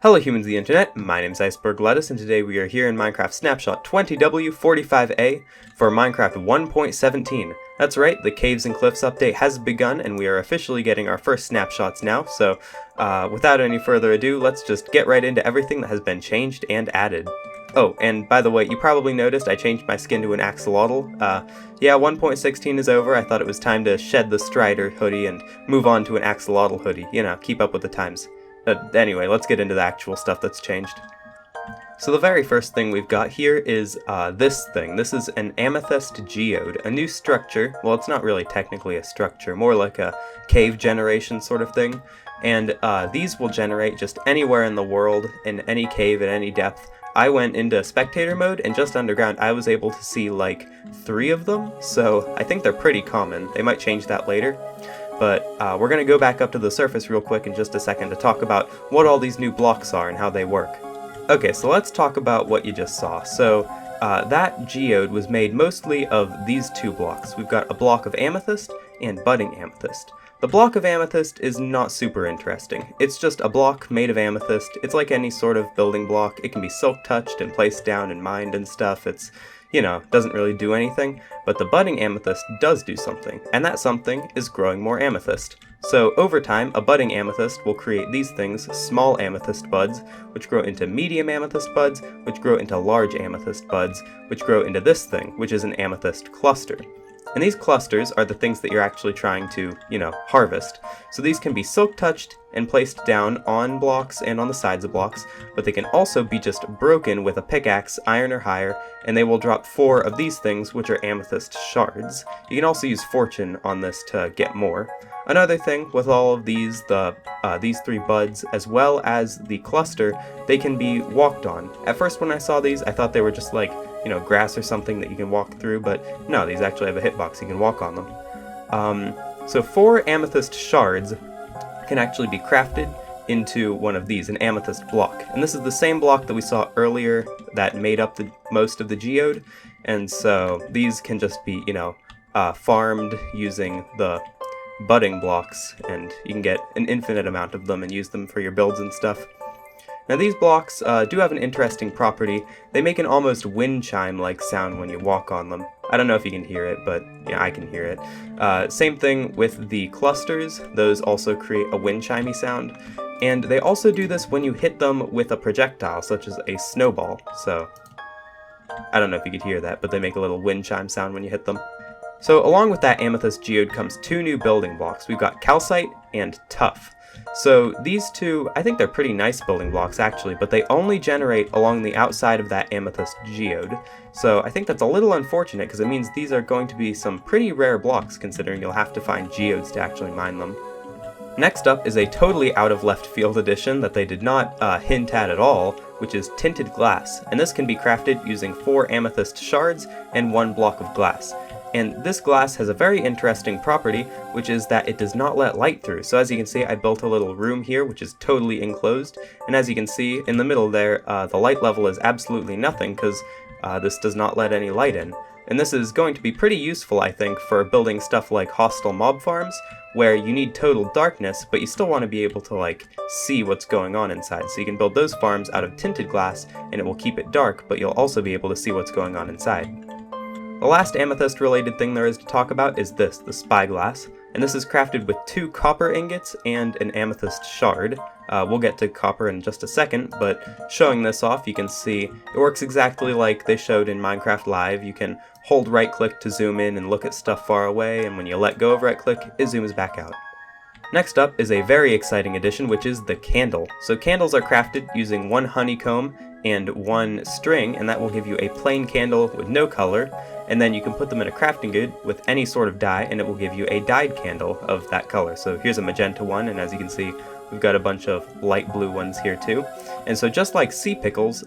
Hello humans of the internet, my name is Iceberg Lettuce, and today we are here in Minecraft Snapshot 20W45A for Minecraft 1.17. That's right, the Caves and Cliffs update has begun, and we are officially getting our first snapshots now, so without any further ado, let's just get right into everything that has been changed and added. Oh, and by the way, you probably noticed I changed my skin to an axolotl. Yeah, 1.16 is over. I thought it was time to shed the Strider hoodie and move on to an axolotl hoodie. You know, keep up with the times. Anyway, let's get into the actual stuff that's changed. So the very first thing we've got here is this thing. This is an Amethyst Geode, a new structure. Well, it's not really technically a structure, more like a cave generation sort of thing. And these will generate just anywhere in the world, in any cave at any depth. I went into spectator mode, and just underground I was able to see like 3 of them, so I think they're pretty common. They might change that later. But we're going to go back up to the surface real quick in just a second to talk about what all these new blocks are and how they work. Okay, so let's talk about what you just saw. So that geode was made mostly of these 2 blocks. We've got a block of amethyst and budding amethyst. The block of amethyst is not super interesting. It's just a block made of amethyst. It's like any sort of building block. It can be silk touched and placed down and mined and stuff. It's, you know, doesn't really do anything. But the budding amethyst does do something, and that something is growing more amethyst. So over time, a budding amethyst will create these things, small amethyst buds, which grow into medium amethyst buds, which grow into large amethyst buds, which grow into this thing, which is an amethyst cluster. And these clusters are the things that you're actually trying to, you know, harvest. So these can be silk touched and placed down on blocks and on the sides of blocks, but they can also be just broken with a pickaxe, iron or higher, and they will drop 4 of these things, which are amethyst shards. You can also use fortune on this to get more. Another thing with all of these, these 3 buds, as well as the cluster, they can be walked on. At first when I saw these, I thought they were just like, you know, grass or something that you can walk through, but no, these actually have a hitbox, you can walk on them. So 4 amethyst shards can actually be crafted into one of these, an amethyst block. And this is the same block that we saw earlier that made up most of the geode, and so these can just be, you know, farmed using the budding blocks, and you can get an infinite amount of them and use them for your builds and stuff. Now these blocks do have an interesting property. They make an almost wind chime-like sound when you walk on them. I don't know if you can hear it, but yeah, I can hear it. Same thing with the clusters. Those also create a wind chimey sound. And they also do this when you hit them with a projectile, such as a snowball. So I don't know if you could hear that, but they make a little wind chime sound when you hit them. So along with that amethyst geode comes 2 new building blocks. We've got calcite and tuff. So these 2, I think they're pretty nice building blocks actually, but they only generate along the outside of that amethyst geode. So I think that's a little unfortunate because it means these are going to be some pretty rare blocks considering you'll have to find geodes to actually mine them. Next up is a totally out of left field addition that they did not hint at all, which is Tinted Glass. And this can be crafted using 4 amethyst shards and 1 block of glass. And this glass has a very interesting property, which is that it does not let light through. So as you can see, I built a little room here, which is totally enclosed. And as you can see, in the middle there, the light level is absolutely nothing, because this does not let any light in. And this is going to be pretty useful, I think, for building stuff like hostile mob farms, where you need total darkness, but you still want to be able to, like, see what's going on inside. So you can build those farms out of tinted glass, and it will keep it dark, but you'll also be able to see what's going on inside. The last amethyst-related thing there is to talk about is this, the Spyglass, and this is crafted with 2 copper ingots and an amethyst shard. We'll get to copper in just a second, but showing this off, you can see it works exactly like they showed in Minecraft Live. You can hold right-click to zoom in and look at stuff far away, and when you let go of right-click, it zooms back out. Next up is a very exciting addition, which is the candle. So candles are crafted using 1 honeycomb and 1 string, and that will give you a plain candle with no color, and then you can put them in a crafting grid with any sort of dye, and it will give you a dyed candle of that color. So here's a magenta one, and as you can see, we've got a bunch of light blue ones here too. And so just like sea pickles,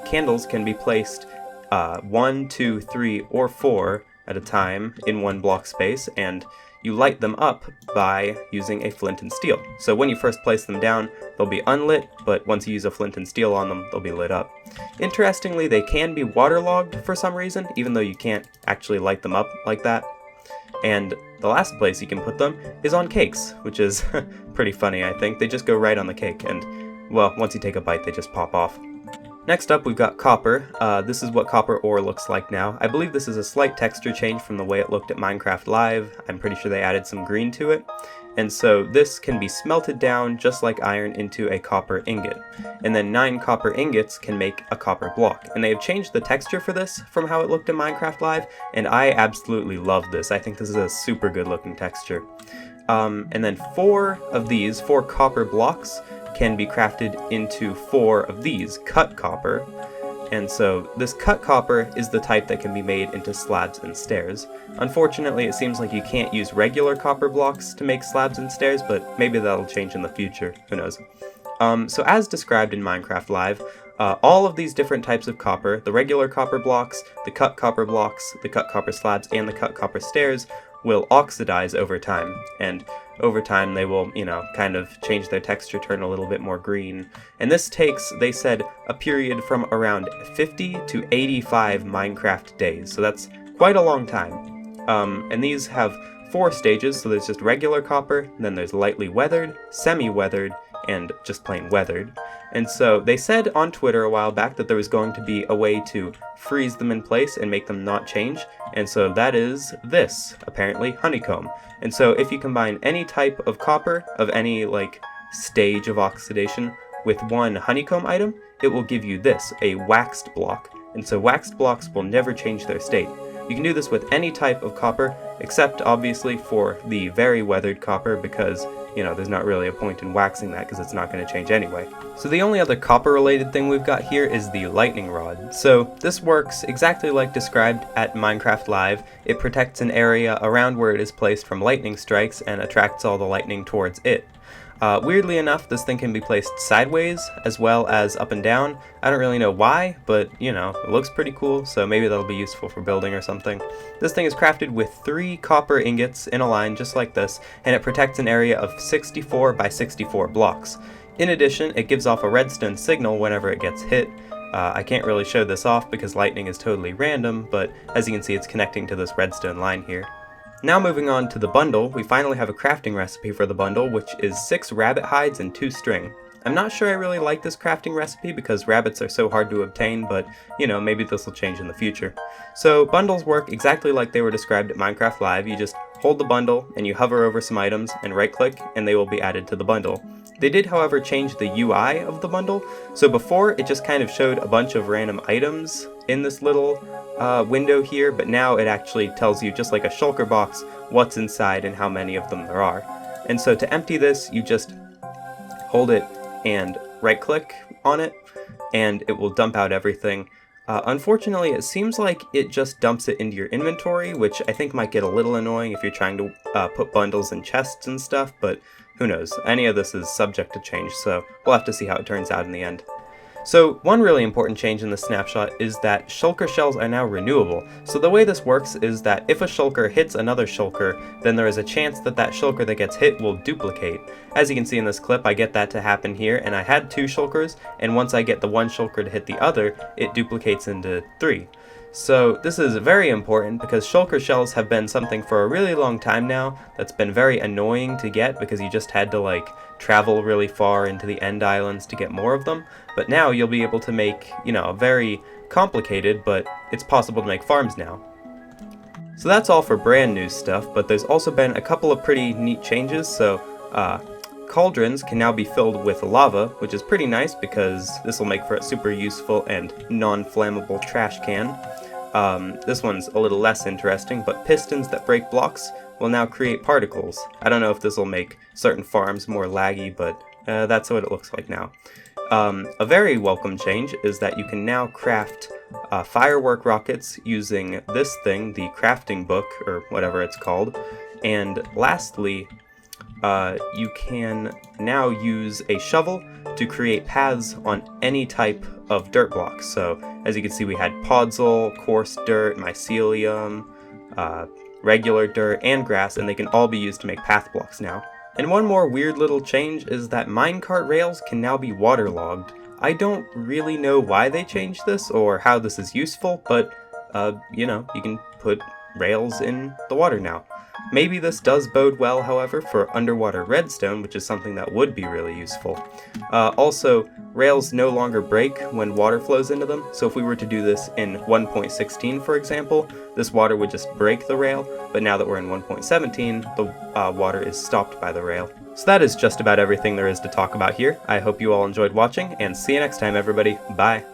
candles can be placed 1, 2, 3, or 4 at a time in 1 block space, and you light them up by using a flint and steel. So when you first place them down, they'll be unlit, but once you use a flint and steel on them, they'll be lit up. Interestingly, they can be waterlogged for some reason, even though you can't actually light them up like that. And the last place you can put them is on cakes, which is pretty funny, I think. They just go right on the cake, and well, once you take a bite, they just pop off. Next up, we've got copper. This is what copper ore looks like now. I believe this is a slight texture change from the way it looked at Minecraft Live. I'm pretty sure they added some green to it. And so this can be smelted down just like iron into a copper ingot. And then 9 copper ingots can make a copper block. And they have changed the texture for this from how it looked in Minecraft Live, and I absolutely love this. I think this is a super good looking texture. And then 4 of these, 4 copper blocks, can be crafted into 4 of these, cut copper. And so this cut copper is the type that can be made into slabs and stairs. Unfortunately, it seems like you can't use regular copper blocks to make slabs and stairs, but maybe that'll change in the future, who knows. So as described in Minecraft Live, all of these different types of copper, the regular copper blocks, the cut copper blocks, the cut copper slabs, and the cut copper stairs will oxidize over time, and over time they will, kind of change their texture, turn a little bit more green. And this takes, they said, a period from around 50 to 85 Minecraft days, so that's quite a long time. And these have 4 stages, so there's just regular copper, then there's lightly weathered, semi-weathered, and just plain weathered. And so they said on Twitter a while back that there was going to be a way to freeze them in place and make them not change, and so that is this, apparently honeycomb. And so if you combine any type of copper of any stage of oxidation with one honeycomb item, it will give you this, a waxed block. And so waxed blocks will never change their state. You can do this with any type of copper, except obviously for the very weathered copper, because there's not really a point in waxing that because it's not going to change anyway. So the only other copper related thing we've got here is the lightning rod. So this works exactly like described at Minecraft Live. It protects an area around where it is placed from lightning strikes and attracts all the lightning towards it. Weirdly enough, this thing can be placed sideways as well as up and down. I don't really know why, but it looks pretty cool, so maybe that'll be useful for building or something. This thing is crafted with 3 copper ingots in a line just like this, and it protects an area of 64 by 64 blocks. In addition, it gives off a redstone signal whenever it gets hit. I can't really show this off because lightning is totally random, but as you can see, it's connecting to this redstone line here. Now moving on to the bundle, we finally have a crafting recipe for the bundle, which is 6 rabbit hides and 2 string. I'm not sure I really like this crafting recipe because rabbits are so hard to obtain, but maybe this will change in the future. So bundles work exactly like they were described at Minecraft Live. You just hold the bundle and you hover over some items and right click and they will be added to the bundle. They did, however, change the UI of the bundle. So before it just kind of showed a bunch of random items in this little window here, but now it actually tells you, just like a shulker box, what's inside and how many of them there are. And so to empty this, you just hold it and right click on it and it will dump out everything. Unfortunately, it seems like it just dumps it into your inventory, which I think might get a little annoying if you're trying to put bundles in chests and stuff, but who knows? Any of this is subject to change, so we'll have to see how it turns out in the end. So one really important change in the snapshot is that shulker shells are now renewable. So the way this works is that if a shulker hits another shulker, then there is a chance that that shulker that gets hit will duplicate. As you can see in this clip, I get that to happen here, and I had 2 shulkers, and once I get the one shulker to hit the other, it duplicates into 3. So this is very important because shulker shells have been something for a really long time now that's been very annoying to get because you just had to travel really far into the end islands to get more of them. But now you'll be able to make, a very complicated, but it's possible to make farms now. So that's all for brand new stuff, but there's also been a couple of pretty neat changes. So cauldrons can now be filled with lava, which is pretty nice because this will make for a super useful and non-flammable trash can. This one's a little less interesting, but pistons that break blocks will now create particles. I don't know if this will make certain farms more laggy, but that's what it looks like now. A very welcome change is that you can now craft firework rockets using this thing, the crafting book, or whatever it's called. And lastly, you can now use a shovel to create paths on any type of dirt blocks. So as you can see, we had podzol, coarse dirt, mycelium, regular dirt, and grass, and they can all be used to make path blocks now. And one more weird little change is that minecart rails can now be waterlogged. I don't really know why they changed this or how this is useful, but you can put rails in the water now. Maybe this does bode well, however, for underwater redstone, which is something that would be really useful. Also, rails no longer break when water flows into them, so if we were to do this in 1.16, for example, this water would just break the rail, but now that we're in 1.17, the water is stopped by the rail. So that is just about everything there is to talk about here. I hope you all enjoyed watching, and see you next time, everybody. Bye!